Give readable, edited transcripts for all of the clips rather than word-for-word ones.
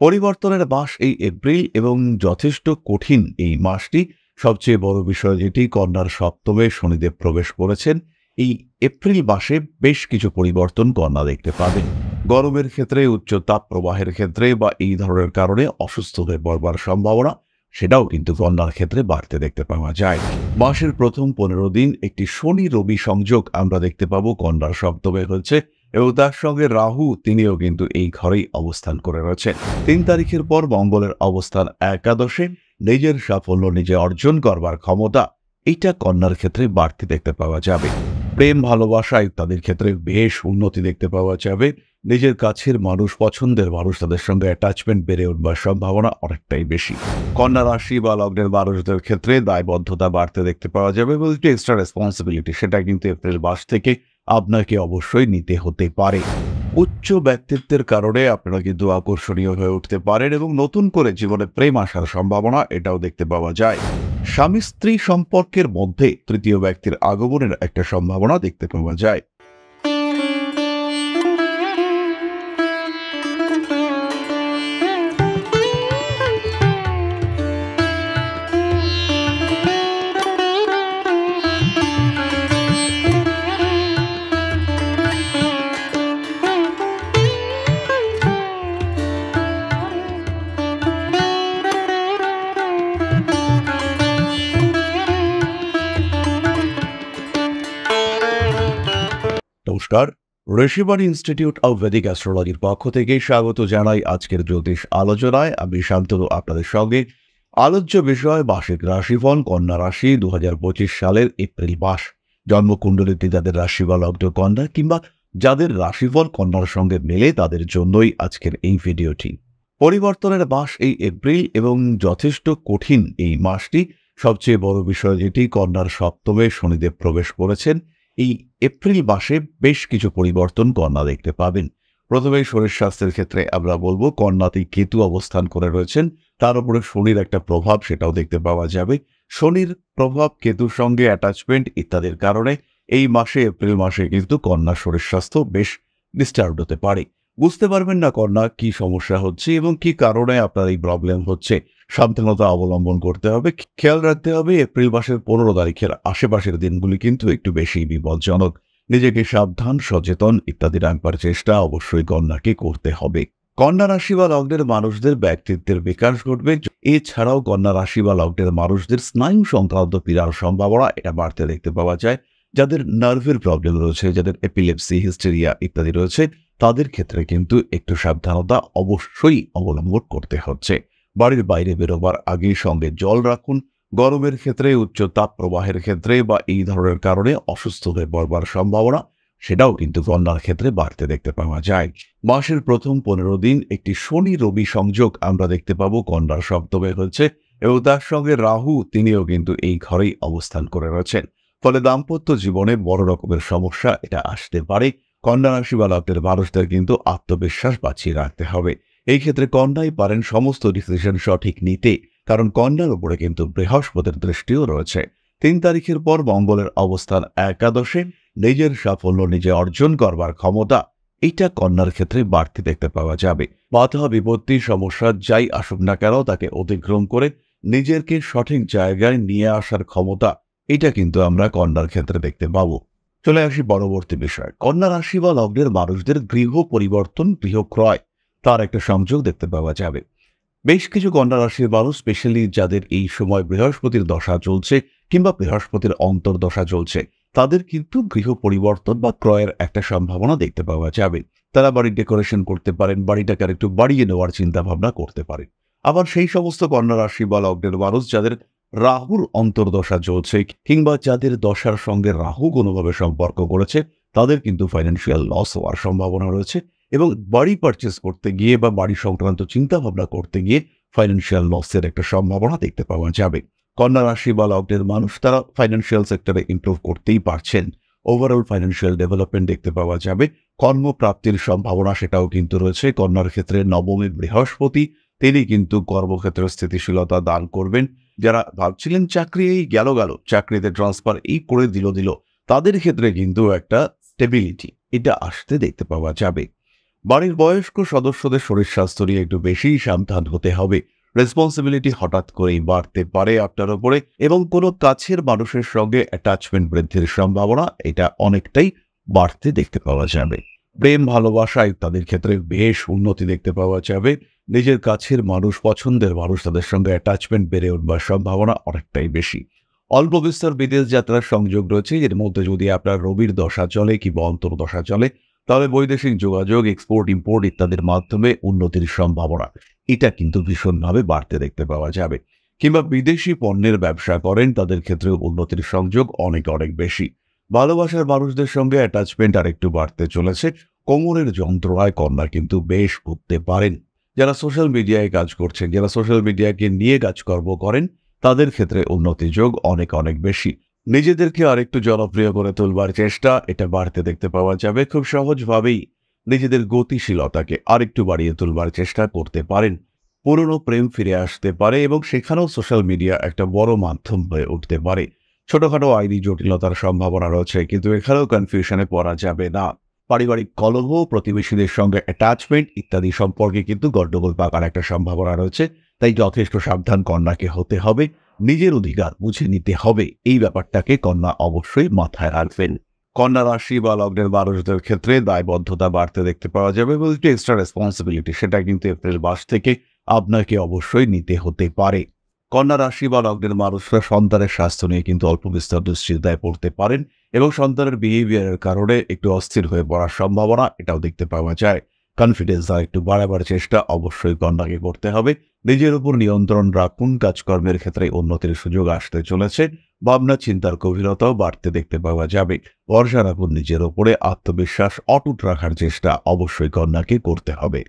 পরিবর্তনের মাস এই এপ্রিল এবং যথেষ্ট কঠিন এই মাসটি। সবচেয়ে বড় বিষয় যেটি, কন্যার সপ্তমে শনিদেব প্রবেশ করেছেন। এই এপ্রিল মাসে বেশ কিছু পরিবর্তন কন্যা দেখতে পাবেন। গরমের ক্ষেত্রে, উচ্চ তাপ প্রবাহের ক্ষেত্রে বা এই ধরনের কারণে অসুস্থ হয়ে পড়বার সম্ভাবনা সেটাও কিন্তু কন্যার ক্ষেত্রে বাড়তে দেখতে পাওয়া যায়। মাসের প্রথম 15 দিন একটি শনি রবি সংযোগ আমরা দেখতে পাবো কন্যার সপ্তমে হচ্ছে, এবং তার সঙ্গে রাহু তিনিও কিন্তু এই ঘরেই অবস্থান করে রয়েছেন। 3 তারিখের পর মঙ্গলের অবস্থান একাদশে। নিজের সাফল্য নিজে অর্জন করবার ক্ষমতা এইটা কন্যার ক্ষেত্রে বাড়তি দেখতে পাওয়া যাবে। প্রেম ভালোবাসা ইত্যাদির ক্ষেত্রে বেশ উন্নতি দেখতে পাওয়া যাবে। নিজের কাছের মানুষ, পছন্দের মানুষ, তাদের সঙ্গে অ্যাটাচমেন্ট বেড়ে উঠবার সম্ভাবনা অনেকটাই বেশি। কন্যা রাশি বা লগ্নের মানুষদের ক্ষেত্রে দায়বদ্ধতা বাড়তে দেখতে পাওয়া যাবে এবং একটু এক্সট্রা রেসপন্সিবিলিটি সেটা কিন্তু এপ্রিল মাস থেকে আপনাকে অবশ্যই নিতে হতে পারে। উচ্চ ব্যক্তিত্বের কারণে আপনারা কিন্তু আকর্ষণীয় হয়ে উঠতে পারেন এবং নতুন করে জীবনে প্রেম আসার সম্ভাবনা এটাও দেখতে পাওয়া যায়। স্বামী স্ত্রী সম্পর্কের মধ্যে তৃতীয় ব্যক্তির আগমনের একটা সম্ভাবনা দেখতে পাওয়া যায়। নমস্কার, ঋষিবাণী ইনস্টিটিউট অব ভেদিক অ্যাস্ট্রোলজির পক্ষ থেকে স্বাগত জানাই আজকের জ্যোতিষ আলোচনায়। আমি শান্তনু আপনাদের সঙ্গে। আলোচ্য বিষয় মাসিক রাশিফল কন্যা রাশি 2025 সালের এপ্রিল মাস। জন্মকুণ্ডলীতে যাদের রাশি বা লগ্ন কন্যা কিংবা যাদের রাশিফল কন্যার সঙ্গে মেলে তাদের জন্যই আজকের এই ভিডিওটি। পরিবর্তনের মাস এই এপ্রিল এবং যথেষ্ট কঠিন এই মাসটি। সবচেয়ে বড় বিষয় যেটি, কন্যার সপ্তমে শনিদেব প্রবেশ করেছেন। এই এপ্রিল মাসে বেশ কিছু পরিবর্তন কন্যা দেখতে পাবেন। প্রথমেই শরীর স্বাস্থ্যের ক্ষেত্রে আমরা বলবো, কন্যাতেই কেতু অবস্থান করে রয়েছেন, তার উপরে শনির একটা প্রভাব সেটাও দেখতে পাওয়া যাবে। শনির প্রভাব, কেতুর সঙ্গে অ্যাটাচমেন্ট ইত্যাদির কারণে এই মাসে, এপ্রিল মাসে কিন্তু কন্যার শরীর স্বাস্থ্য বেশ ডিস্টার্ব হতে পারে। বুঝতে পারবেন না কন্যা কি সমস্যা হচ্ছে এবং কি কারণে আপনার এই প্রবলেম হচ্ছে। সাবধানতা অবলম্বন করতে হবে, খেয়াল রাখতে হবে। এপ্রিল মাসের 15 তারিখের আশেপাশের দিনগুলি কিন্তু একটু বেশি বিপজ্জনক। নিজেকে সাবধান, সচেতন ইত্যাদি রাখবার চেষ্টা অবশ্যই কন্যাকে করতে হবে। কন্যা রাশি বা লগ্নের মানুষদের ব্যক্তিত্বের বিকাশ ঘটবে। এছাড়াও কন্যা রাশি বা লগ্নের মানুষদের স্নায়ু সংক্রান্ত পীড়ার সম্ভাবনা এটা বাড়তে দেখতে পাওয়া যায়। যাদের নার্ভের প্রবলেম রয়েছে, যাদের এপিলেপসি, হিস্টেরিয়া ইত্যাদি রয়েছে, তাদের ক্ষেত্রে কিন্তু একটু সাবধানতা অবশ্যই অবলম্বন করতে হচ্ছে। বাড়ির বাইরে বেরোবার আগে সঙ্গে জল রাখুন। গরমের ক্ষেত্রে, উচ্চ তাপ প্রবাহের ক্ষেত্রে বা এই ধরনের কারণে অসুস্থ হয়ে পড়বার সম্ভাবনা সেটাও কিন্তু কন্যার ক্ষেত্রে বাড়তে দেখতে পাওয়া যায়। মাসের প্রথম 15 দিন একটি শনি রবি সংযোগ আমরা দেখতে পাবো কন্যার সপ্তমে হচ্ছে, এবং তার সঙ্গে রাহু তিনিও কিন্তু এই ঘরেই অবস্থান করে রয়েছেন। ফলে দাম্পত্য জীবনে বড় রকমের সমস্যা এটা আসতে পারে। কন্যা রাশি বা লগ্নের মানুষদের কিন্তু আত্মবিশ্বাস বাঁচিয়ে রাখতে হবে। এই ক্ষেত্রে কন্যাই পারেন সমস্ত ডিসিশন সঠিক নিতে, কারণ কন্যার উপরে কিন্তু বৃহস্পতির দৃষ্টিও রয়েছে। 3 তারিখের পর মঙ্গলের অবস্থান একাদশে। নিজের সাফল্য নিজে অর্জন করবার ক্ষমতা এইটা কন্যার ক্ষেত্রে বাড়তি দেখতে পাওয়া যাবে। বাধা বিপত্তি সমস্যা যাই আসুক না কেন, তাকে অতিক্রম করে নিজেকে সঠিক জায়গায় নিয়ে আসার ক্ষমতা এটা কিন্তু আমরা কন্যার ক্ষেত্রে দেখতে পাবো। চলে আসি পরবর্তী বিষয়। কন্যা রাশি বা লগ্নের মানুষদের গৃহ পরিবর্তন, গৃহক্রয় তার একটা সংযোগ দেখতে পাওয়া যাবে। বেশ কিছু কন্যা রাশির মানুষ, স্পেশালি যাদের এই সময় বৃহস্পতির দশা চলছে কিংবা বৃহস্পতির অন্তর্দশা চলছে, তাদের কিন্তু গৃহ পরিবর্তন বা ক্রয়ের একটা সম্ভাবনা দেখতে পাওয়া যাবে। তারা বাড়ির ডেকোরেশন করতে পারেন, বাড়িটাকে আর একটু বাড়িয়ে নেওয়ার চিন্তা ভাবনা করতে পারেন। আবার সেই সমস্ত কন্যা রাশি বা লগ্নের মানুষ যাদের রাহুর অন্তর্দশা চলছে কিংবা যাদের দশার সঙ্গে রাহু কোনোভাবে সম্পর্ক করেছে, তাদের কিন্তু ফাইন্যান্সিয়াল লস হওয়ার সম্ভাবনা রয়েছে এবং বাড়ি পারচেস করতে গিয়ে বা বাড়ি সংক্রান্ত চিন্তা ভাবনা করতে গিয়ে ফাইন্যান্সিয়াল লসের একটা সম্ভাবনা দেখতে পাওয়া যাবে। কন্যা রাশি বা লগ্নের মানুষ তারা ফাইন্যান্সিয়াল সেক্টরে ইমপ্রুভ করতেই পারছেন। ওভারঅল ফাইন্যান্সিয়াল ডেভেলপমেন্ট দেখতে পাওয়া যাবে। কর্মপ্রাপ্তির সম্ভাবনা সেটাও কিন্তু রয়েছে। কন্যার ক্ষেত্রে নবমী বৃহস্পতি, তিনি কিন্তু কর্মক্ষেত্রে স্থিতিশীলতা দান করবেন। যারা ভাবছিলেন চাকরি এই গেল চাকরিতে ট্রান্সফার এই করে দিল, তাদের ক্ষেত্রে কিন্তু একটা স্টেবিলিটি এটা আসতে দেখতে পাওয়া যাবে। বাড়ির বয়স্ক সদস্যদের শরীর স্বাস্থ্য নিয়ে একটু বেশি সাবধান হতে হবে। রেসপন্সিবিলিটি হঠাৎ করেই বাড়তে পারে আপনার উপরে এবং কোনো কাছের মানুষের সঙ্গে অ্যাটাচমেন্ট বৃদ্ধির সম্ভাবনা এটা অনেকটাই বাড়তে দেখতে পাওয়া যাবে। প্রেম, ভালোবাসা ইত্যাদির ক্ষেত্রে বেশ উন্নতি দেখতে পাওয়া যাবে। নিজের কাছের মানুষ, পছন্দের মানুষ, তাদের সঙ্গে অ্যাটাচমেন্ট বেড়ে উঠবার সম্ভাবনা অনেকটাই বেশি। অল্প বিস্তর বিদেশ যাত্রার সংযোগ রয়েছে, এর মধ্যে যদি আপনার রবির দশা চলে কিংবা অন্তর্দশা চলে, তাহলে বৈদেশিক যোগাযোগ, এক্সপোর্ট ইম্পোর্ট ইত্যাদির মাধ্যমে উন্নতির সম্ভাবনা এটা কিন্তু ভীষণভাবে বাড়তে দেখতে পাওয়া যাবে। কিংবা বিদেশি পণ্যের ব্যবসা করেন, তাদের ক্ষেত্রে উন্নতির সংযোগ অনেক অনেক বেশি। ভালোবাসার মানুষদের সঙ্গে অ্যাটাচমেন্ট আর একটু বাড়তে চলেছে। কোমরের যন্ত্রণায় কন্যা কিন্তু বেশ ভুগতে পারেন। যারা সোশ্যাল মিডিয়ায় কাজ করছেন, যারা সোশ্যাল মিডিয়াকে নিয়ে কাজকর্ম করেন, তাদের ক্ষেত্রে উন্নতি যোগ অনেক অনেক বেশি। নিজেদেরকে আরেকটু জনপ্রিয় করে তুলবার চেষ্টা এটা বাড়তে দেখতে পাওয়া যাবে। খুব সহজভাবেই নিজেদের গতিশীলতাকে আরেকটু বাড়িয়ে তুলবার চেষ্টা করতে পারেন। পুরনো প্রেম ফিরে আসতে পারে এবং সেখানেও সোশ্যাল মিডিয়া একটা বড় মাধ্যম হয়ে উঠতে পারে। ছোটখাটো আইনি জটিলতার সম্ভাবনা রয়েছে, কিন্তু এখানেও কনফিউশনে পড়া যাবে না। পারিবারিক কলহ, প্রতিবেশীদের সঙ্গে অ্যাটাচমেন্ট ইত্যাদি সম্পর্কে কিন্তু গন্ডগোল পাকার একটা সম্ভাবনা রয়েছে। তাই যথেষ্ট সাবধান কন্যাকে হতে হবে। নিজের অধিকার বুঝে নিতে হবে, এই ব্যাপারটাকে কন্যা অবশ্যই মাথায় রাখবেন। কন্যা রাশি বা লগ্নের মানুষদের ক্ষেত্রে দায়বদ্ধতা বাড়তে দেখতে পাওয়া যাবে এবং একটু এক্সট্রা রেসপন্সিবিলিটি সেটা কিন্তু এপ্রিল মাস থেকে আপনাকে অবশ্যই নিতে হতে পারে। কন্যা রাশি বা লগ্নের মানুষরা সন্তানের স্বাস্থ্য নিয়ে কিন্তু অল্প বিস্তর দুশ্চিন্তায় পড়তে পারেন এবং সন্তানের বিহেভিয়ারের কারণে একটু অস্থির হয়ে পড়ার সম্ভাবনা এটাও দেখতে পাওয়া যায়। কনফিডেন্স আর একটু বাড়াবার চেষ্টা অবশ্যই কন্যাকে করতে হবে। নিজের উপর নিয়ন্ত্রণ রাখুন। কাজকর্মের ক্ষেত্রে উন্নতির সুযোগ আসতে চলেছে। ভাবনা চিন্তার গভীরতাও বাড়তে দেখতে পাওয়া যাবে। ভরসা রাখুন নিজের ওপরে। আত্মবিশ্বাস অটুট রাখার চেষ্টা অবশ্যই কন্যাকে করতে হবে।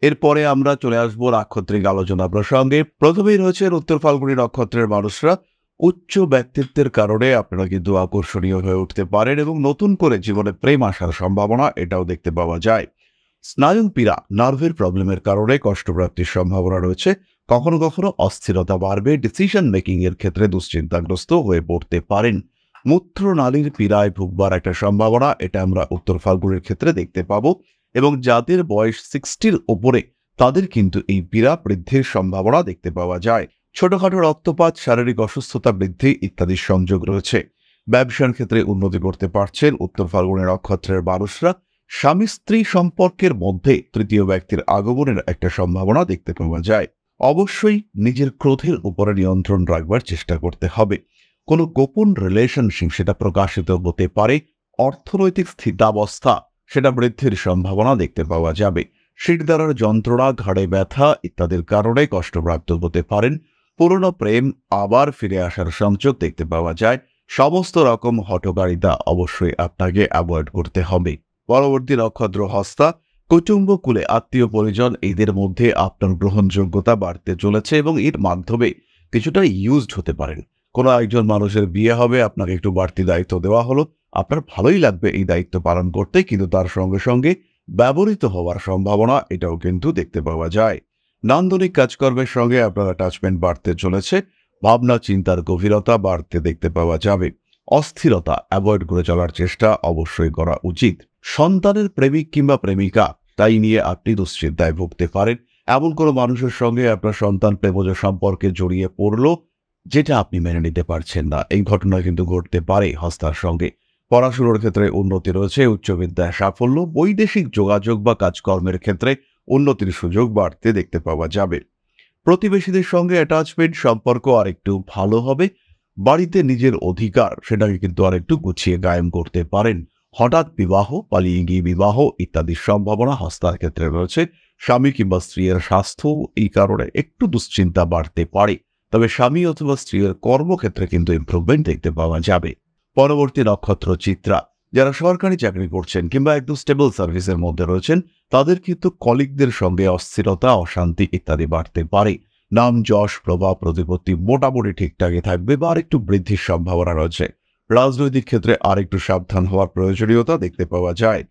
এরপরে আমরা চলে আসবো নাক্ষত্রিক আলোচনা প্রসঙ্গে। প্রথমেই রয়েছে উত্তর ফাল্গুনী নক্ষত্রের মানুষরা। উচ্চ ব্যক্তিত্বের কারণে আপনারা কিন্তু আকর্ষণীয় হয়ে উঠতে পারেন এবং নতুন করে জীবনে প্রেম আসার সম্ভাবনা এটাও দেখতে পাওয়া যায়। স্নায়ু পীড়া, নার্ভের প্রবলেমের কারণে কষ্টপ্রাপ্তির সম্ভাবনা রয়েছে। কখনো কখনো অস্থিরতা বাড়বে। ডিসিশন মেকিং এর ক্ষেত্রে দুশ্চিন্তাগ্রস্ত হয়ে পড়তে পারেন। মূত্রনালীর পীড়ায় ভুগবার একটা সম্ভাবনা এটা আমরা উত্তর ফাল্গুনের ক্ষেত্রে দেখতে পাবো এবং যাদের বয়স 60-র ওপরে তাদের কিন্তু এই পীড়া বৃদ্ধির সম্ভাবনা দেখতে পাওয়া যায়। ছোটখাটো রক্তপাত, শারীরিক অসুস্থতা বৃদ্ধি ইত্যাদির সংযোগ রয়েছে। ব্যবসার ক্ষেত্রে উন্নতি করতে পারছেন উত্তর ফাল্গুনের নক্ষত্রের মানুষরা। স্বামী স্ত্রী সম্পর্কের মধ্যে তৃতীয় ব্যক্তির আগমনের একটা সম্ভাবনা দেখতে পাওয়া যায়। অবশ্যই নিজের ক্রোধের উপরে নিয়ন্ত্রণ রাখবার চেষ্টা করতে হবে। কোনো গোপন রিলেশনশিপ সেটা প্রকাশিত হতে পারে। অর্থনৈতিক স্থিতাবস্থা সেটা বৃদ্ধির সম্ভাবনা দেখতে পাওয়া যাবে। শিরদাঁড়ার যন্ত্রণা, ঘাড়ে ব্যথা ইত্যাদির কারণে কষ্টপ্রাপ্ত হতে পারেন। পুরনো প্রেম আবার ফিরে আসার সংযোগ দেখতে পাওয়া যায়। সমস্ত রকম হঠকারিতা অবশ্যই আপনাকে অ্যাভয়েড করতে হবে। পরবর্তী নক্ষত্র হস্তা। কুটুম্বকুলে আত্মীয় পরিজন এদের মধ্যে আপনার গ্রহণযোগ্যতা বাড়তে চলেছে এবং এর মাধ্যমে কিছুটা ইউজড হতে পারেন। কোনো একজন মানুষের বিয়ে হবে, আপনাকে একটু বাড়তি দায়িত্ব দেওয়া হলো। আপনার ভালোই লাগবে এই দায়িত্ব পালন করতে, কিন্তু তার সঙ্গে সঙ্গে ব্যবহৃত হওয়ার সম্ভাবনা এটাও কিন্তু দেখতে পাওয়া যায়। নান্দনিক কাজকর্মের সঙ্গে আপনার অ্যাটাচমেন্ট বাড়তে চলেছে। ভাবনা চিন্তার গভীরতা বাড়তে দেখতে পাওয়া যাবে। অস্থিরতা অ্যাভয়েড করে চলার চেষ্টা অবশ্যই করা উচিত। সন্তানের প্রেমিক কিংবা প্রেমিকা তাই নিয়ে আপনি দুশ্চিন্তায় ভুগতে পারেন। এমন কোনো মানুষের সঙ্গে আপনার সন্তান প্রেমজ সম্পর্কে জড়িয়ে পড়ল যেটা আপনি মেনে নিতে পারছেন না। এই ঘটনা কিন্তু ঘটতে পারে হস্তার সঙ্গে। পড়াশোনার ক্ষেত্রে উন্নতি রয়েছে। উচ্চ বিদ্যায় সাফল্য। বৈদেশিক যোগাযোগ বা কাজকর্মের ক্ষেত্রে উন্নতির সুযোগ বাড়তে দেখতে পাওয়া যাবে। প্রতিবেশীদের সঙ্গে অ্যাটাচমেন্ট সম্পর্ক আরেকটু ভালো হবে। বাড়িতে নিজের অধিকার সেটাকে কিন্তু আরেকটু গুছিয়ে কায়েম করতে পারেন। হঠাৎ বিবাহ, পালিয়ে গিয়ে বিবাহ ইত্যাদির সম্ভাবনা হস্তার ক্ষেত্রে রয়েছে। স্বামী কিংবা স্ত্রীর স্বাস্থ্য এই কারণে একটু দুশ্চিন্তা বাড়তে পারে, তবে স্বামী অথবা স্ত্রীর কর্মক্ষেত্রে কিন্তু ইমপ্রুভমেন্ট দেখতে পাওয়া যাবে। পরবর্তী নক্ষত্র চিত্রা। যারা সরকারি চাকরি করছেন কিংবা একদম স্টেবল সার্ভিসের মধ্যে রয়েছেন, তাদের কিন্তু কলিগদের সঙ্গে অস্থিরতা, অশান্তি ইত্যাদি বাড়তে পারে। নাম, যশ, প্রভাব, প্রতিপত্তি মোটামুটি ঠিকঠাকই থাকবে বা আরেকটু বৃদ্ধির সম্ভাবনা রয়েছে। রাজনৈতিক ক্ষেত্রে আরেকটু সাবধান হওয়ার প্রয়োজনীয়তা দেখতে পাওয়া যায়।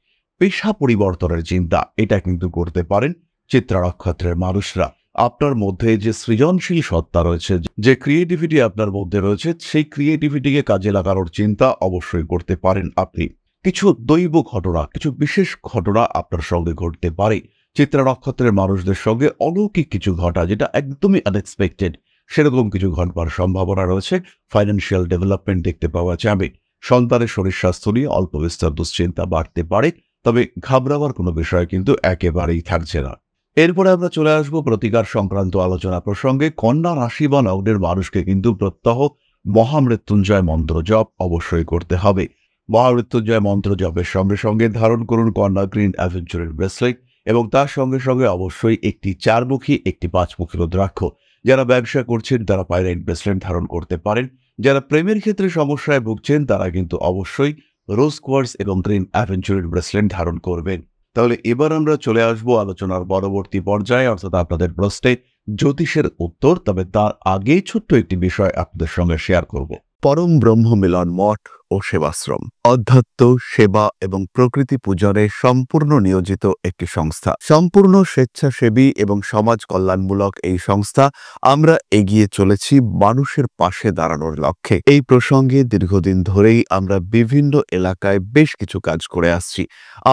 পেশা পরিবর্তনের চিন্তা এটা কিন্তু করতে পারেন চিত্রা নক্ষত্রের মানুষরা। আপনার মধ্যে যে সৃজনশীল সত্তা রয়েছে, যে ক্রিয়েটিভিটি আপনার মধ্যে রয়েছে, সেই ক্রিয়েটিভিটিকে কাজে লাগানোর চিন্তা অবশ্যই করতে পারেন আপনি। কিছু দৈব ঘটনা, কিছু বিশেষ ঘটনা আপনার সঙ্গে ঘটতে পারে। চিত্রা নক্ষত্রের মানুষদের সঙ্গে অলৌকিক কিছু ঘটা, যেটা একদমই আনএক্সপেক্টেড, সেরকম কিছু ঘটবার সম্ভাবনা রয়েছে। ফাইন্যান্সিয়াল ডেভেলপমেন্ট দেখতে পাওয়া যাবে। সন্তানের শরীর স্বাস্থ্য নিয়ে অল্প বিস্তর দুশ্চিন্তা বাড়তে পারে, তবে ঘাবড়াবার কোনো বিষয় কিন্তু একেবারেই থাকছে না। এরপরে আমরা চলে আসব প্রতিকার সংক্রান্ত আলোচনা প্রসঙ্গে। কন্যা রাশি বা লগ্নের মানুষকে কিন্তু প্রত্যহ মহামৃত্যুঞ্জয় মন্ত্র জপ অবশ্যই করতে হবে। মহামৃত্যুঞ্জয় মন্ত্র জপের সঙ্গে সঙ্গে ধারণ করুন কন্যা গ্রিন অ্যাভেঞ্চারের ব্রেসলেট, এবং তার সঙ্গে সঙ্গে অবশ্যই একটি 4মুখী, একটি 5মুখী রুদ্রাক্ষ। যারা ব্যবসা করছেন তারা পাইরাইট ব্রেসলেট ধারণ করতে পারেন। যারা প্রেমের ক্ষেত্রে সমস্যায় ভুগছেন তারা কিন্তু অবশ্যই রোজ কোয়ার্টজ এবং গ্রিন অ্যাভেঞ্চারের ব্রেসলেট ধারণ করবেন। তাহলে এবার আমরা চলে আসবো আলোচনার পরবর্তী পর্যায়ে, অর্থাৎ আপনাদের প্রশ্নে জ্যোতিষের উত্তর। তবে তার আগেই ছোট্ট একটি বিষয় আপনাদের সঙ্গে শেয়ার করব। পরম ব্রহ্ম মিলন মঠ ও সেবাশ্রম অধ্যাত্ম, সেবা এবং প্রকৃতি পূজনে সম্পূর্ণ নিয়োজিত একটি সংস্থা। সম্পূর্ণ স্বেচ্ছাসেবী এবং সমাজ কল্যাণমূলক এই সংস্থা আমরা এগিয়ে চলেছি মানুষের পাশে দাঁড়ানোর লক্ষ্যে। এই প্রসঙ্গে দীর্ঘদিন ধরেই আমরা বিভিন্ন এলাকায় বেশ কিছু কাজ করে আসছি।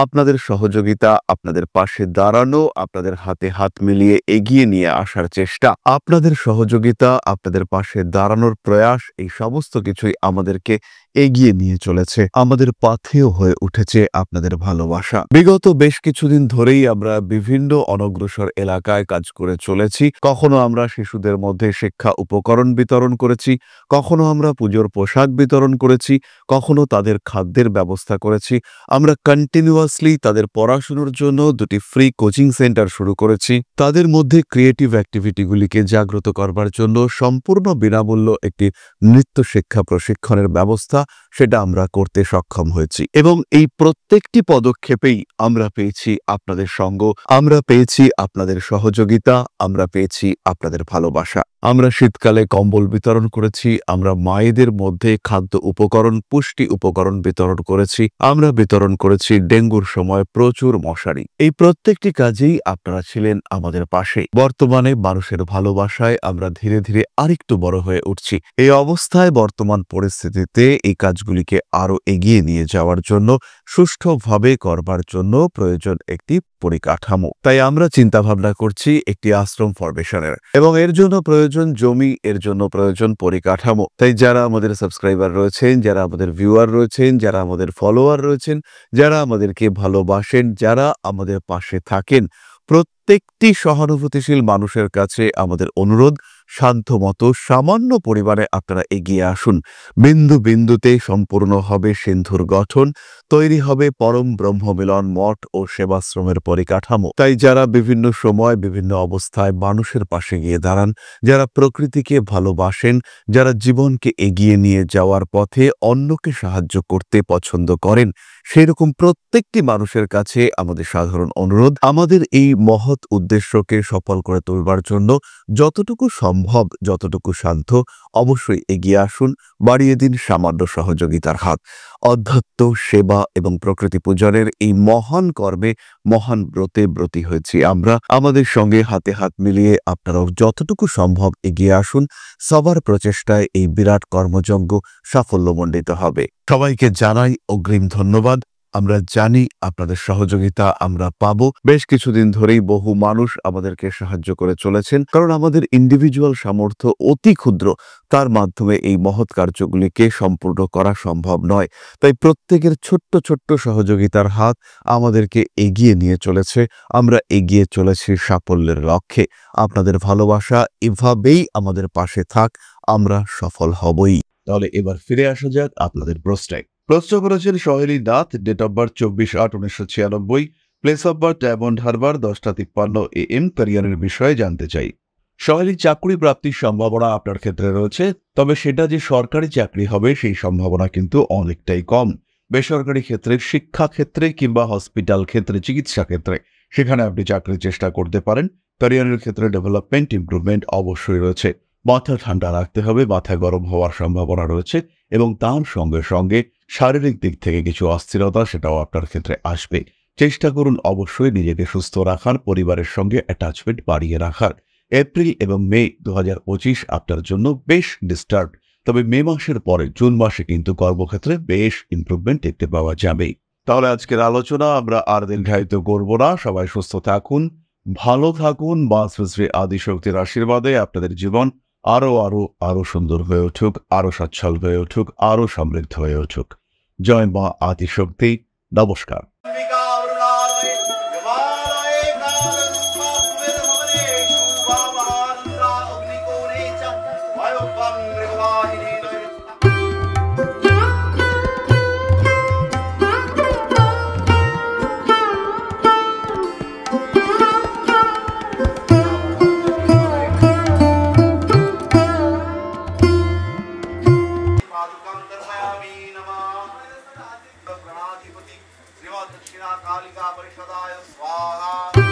আপনাদের সহযোগিতা, আপনাদের পাশে দাঁড়ানো, আপনাদের হাতে হাত মিলিয়ে এগিয়ে নিয়ে আসার চেষ্টা, আপনাদের সহযোগিতা, আপনাদের পাশে দাঁড়ানোর প্রয়াস, এই সমস্ত কিছুই আমাদেরকে এগিয়ে নিয়ে চলেছে। আমাদের পাথেয় হয়ে উঠেছে আপনাদের ভালোবাসা। বিগত বেশ কিছুদিন ধরেই আমরা বিভিন্ন অনগ্রসর এলাকায় কাজ করে চলেছি। কখনো আমরা শিশুদের মধ্যে শিক্ষা উপকরণ বিতরণ করেছি, কখনো আমরা পুজোর পোশাক বিতরণ করেছি, কখনো তাদের খাদ্যের ব্যবস্থা করেছি। আমরা কন্টিনিউয়াসলি তাদের পড়াশোনার জন্য 2টি ফ্রি কোচিং সেন্টার শুরু করেছি। তাদের মধ্যে ক্রিয়েটিভ অ্যাক্টিভিটিগুলিকে জাগ্রত করবার জন্য সম্পূর্ণ বিনামূল্য একটি নৃত্য শিক্ষা প্রশিক্ষণের ব্যবস্থা, সেটা আমরা করতে সক্ষম হয়েছি। এবং এই প্রত্যেকটি পদক্ষেপেই আমরা পেয়েছি আপনাদের সঙ্গ, আমরা পেয়েছি আপনাদের সহযোগিতা, আমরা পেয়েছি আপনাদের ভালোবাসা। আমরা শীতকালে কম্বল বিতরণ করেছি, আমরা মায়েদের মধ্যে খাদ্য উপকরণ, পুষ্টি উপকরণ বিতরণ করেছি, আমরা বিতরণ করেছি ডেঙ্গুর সময় প্রচুর মশারি। এই প্রত্যেকটি কাজেই আপনারা ছিলেন আমাদের পাশে। বর্তমানে মানুষের ভালোবাসায় আমরা ধীরে ধীরে আরেকটু বড় হয়ে উঠছি। এই অবস্থায় বর্তমান পরিস্থিতিতে এই কাজগুলিকে আরো এগিয়ে নিয়ে যাওয়ার জন্য, সুষ্ঠুভাবে করবার জন্য প্রয়োজন একটি পরিকাঠামো। তাই আমরা চিন্তা ভাবনা করছি একটি আশ্রম ফরমেশনের, এবং এর জন্য প্রয়োজন জমি, এর জন্য প্রয়োজন পরিকাঠামো। তাই যারা আমাদের সাবস্ক্রাইবার রয়েছেন, যারা আমাদের ভিউয়ার রয়েছেন, যারা আমাদের ফলোয়ার রয়েছেন, যারা আমাদেরকে ভালোবাসেন, যারা আমাদের পাশে থাকেন, প্রত্যেকটি সহানুভূতিশীল মানুষের কাছে আমাদের অনুরোধ, সাধ্যমতো সামান্য পরিমাণে আপনারা এগিয়ে আসুন। বিন্দু বিন্দুতে সম্পূর্ণ হবে সিন্ধুর গঠন, তৈরি হবে পরম ব্রহ্মমিলন মঠ ও সেবাশ্রমের পরিকাঠামো। তাই যারা বিভিন্ন সময় বিভিন্ন অবস্থায় মানুষের পাশে গিয়ে দাঁড়ান, যারা প্রকৃতিকে ভালোবাসেন, যারা জীবনকে এগিয়ে নিয়ে যাওয়ার পথে অন্যকে সাহায্য করতে পছন্দ করেন, সেরকম প্রত্যেকটি মানুষের কাছে আমাদের সাধারণ অনুরোধ, আমাদের এই মহৎ উদ্দেশ্যকে সফল করে তুলবার জন্য যতটুকু সম্ভব, যতটুকু সাধ্য, অবশ্যই এগিয়ে আসুন, বাড়িয়ে দিন সামান্য সহযোগিতার হাত। অধ্যাত্ম, সেবা এবং প্রকৃতি পূজনের এই মহান কর্মে, মহান ব্রতে ব্রতী হয়েছি আমরা। আমাদের সঙ্গে হাতে হাত মিলিয়ে আপনারাও যতটুকু সম্ভব এগিয়ে আসুন। সবার প্রচেষ্টায় এই বিরাট কর্মযজ্ঞ সাফল্যমণ্ডিত হবে। সবাইকে জানাই অগ্রিম ধন্যবাদ। আমরা জানি আপনাদের সহযোগিতা আমরা পাবো। বেশ কিছুদিন ধরেই বহু মানুষ আমাদেরকে সাহায্য করে চলেছেন, কারণ আমাদের ইন্ডিভিজুয়াল সামর্থ্য অতি ক্ষুদ্র, তার মাধ্যমে এই মহৎ কার্যগুলিকে সম্পূর্ণ করা সম্ভব নয়। তাই প্রত্যেকের ছোট্ট ছোট্ট সহযোগিতার হাত আমাদেরকে এগিয়ে নিয়ে চলেছে। আমরা এগিয়ে চলেছি সাফল্যের লক্ষ্যে। আপনাদের ভালোবাসা এভাবেই আমাদের পাশে থাক, আমরা সফল হবই। তাহলে এবার ফিরে আসা যাক আপনাদের প্রশ্নে। প্রশ্ন করেছেন Soheli Nath, date of birth 24/8/1996, place of birth Diamond Harbour, 10:53 AM। ক্যারিয়ারের বিষয়ে জানতে চাই। সোহেলী, চাকরি প্রাপ্তির সম্ভাবনা আপনার ক্ষেত্রে রয়েছে, তবে সেটা যে সরকারি চাকরি হবে সেই সম্ভাবনা কিন্তু অনেকটাই কম। বেসরকারি ক্ষেত্রে, শিক্ষা ক্ষেত্রে কিংবা হসপিটাল ক্ষেত্রে, চিকিৎসা ক্ষেত্রে, সেখানে আপনি চাকরির চেষ্টা করতে পারেন। ক্যারিয়ারের ক্ষেত্রে ডেভেলপমেন্ট, ইমপ্রুভমেন্ট অবশ্যই রয়েছে। মাথা ঠান্ডা রাখতে হবে, মাথা গরম হওয়ার সম্ভাবনা রয়েছে, এবং তার সঙ্গে সঙ্গে শারীরিক দিক থেকে কিছু অস্থিরতা, সেটাও আপনার ক্ষেত্রে আসবে। চেষ্টা করুন অবশ্যই নিজেকে সুস্থ রাখার, পরিবারের সঙ্গে অ্যাটাচমেন্ট বাড়িয়ে রাখার। এপ্রিল এবং মে 2025 আপনার জন্য বেশ ডিস্টার্ব। তবে মে মাসের পরে জুন মাসে কিন্তু কর্মক্ষেত্রে বেশ ইমপ্রুভমেন্ট দেখতে পাওয়া যাবে। তাহলে আজকের আলোচনা আমরা আর দীর্ঘায়িত করব না। সবাই সুস্থ থাকুন, ভালো থাকুন। মা শ্রী আদিশক্তির আশীর্বাদে আপনাদের জীবন আরো সুন্দর হয়ে উঠুক, আরো সচ্ছল হয়ে উঠুক, আরো সমৃদ্ধ হয়ে উঠুক। জয় মা আদিশক্তি। নমস্কার। दक्षिणा कालिका परिषदाय स्वाहा।